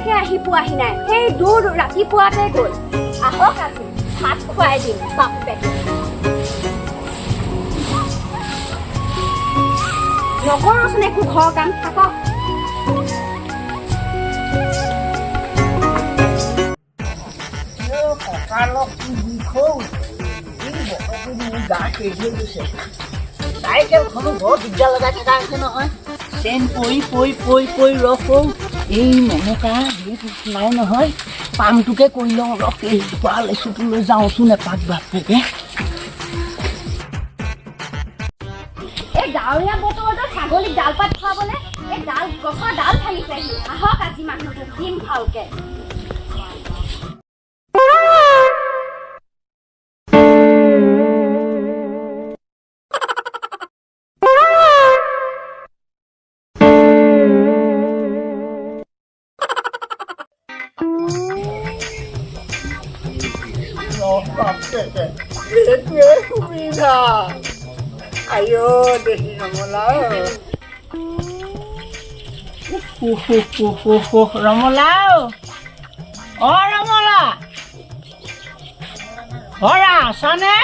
এতিয়ালৈকে আহি পোৱাহি নাই সেই দূৰ ৰাতিপুৱাতে গ'ল আহক আজি ভাত খুৱাই দিম বাপেকে নকৰোচোন একো ঘৰৰ কাম থাকক কঁকালত বিষৌ গা কেৰি হৈ গৈছে চাইকেলখনো বৰ দিগদাৰ লগাই থকা হৈছে নহয় চেন পৰি ৰখো এই মেনেকা নাই নহয় পামটোকে কৰি লওঁ ৰখ এই লেচুটোলৈ যাওঁচোন এপাক বাপেকে এই গাঁৱলীয়া বতৰতে ছাগলীক ডাল পাত খুৱাবলৈ এই ডাল গছৰ ডাল ভাঙিছেহি আহক আজি মানুহটো দিম ভালকে এইটোৱে সুবিধা আইঅ দেখি ৰঙালাও ৰঙালাও অ ৰঙালা ঘৰা আছানে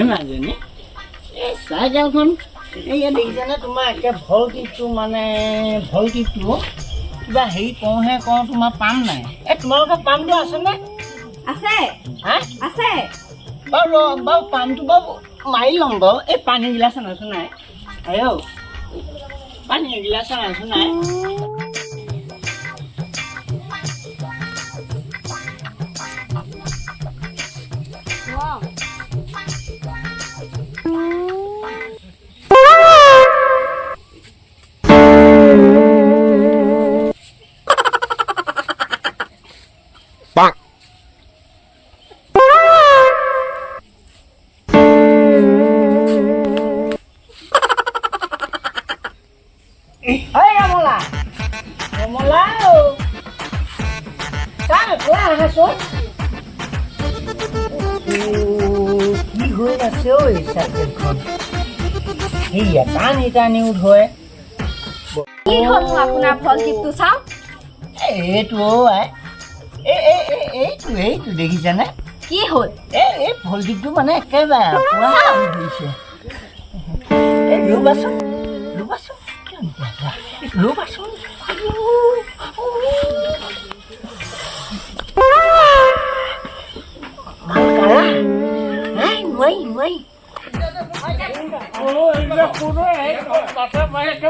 মাজনী এই চাইকেলখন এইয়া দেখিছেনে তোমাৰ একে ভল্টিটো মানে ভল্টিটো কিবা হেৰি কওঁহে কওঁ তোমাৰ পাম নাই এই তোমালোকৰ পামটো আছেনে আছে হা আছে বাৰু পামটো বাৰু মাৰি ল'ম বাৰু এই পানী গিলাচ আনাচোন নাই আইঅ পানী এগিলাচ আনাচোন নাই কি হৈ আছে ঐ চাইকেলখন সেয়া টানি উঠে কি হ'লনো আপোনাৰ ভল্টিটো চাওক এইটো এইটো দেখিছানে কি হ'ল এই ভল্টিটো মানে একেবাৰে পুৰা ধৰিছে এই ৰ'বাচোন ৰ'বাচোন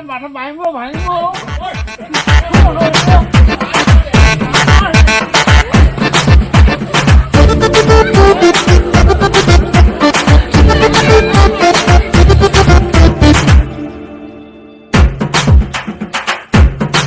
মানুহ মাৰিব ভাঙিব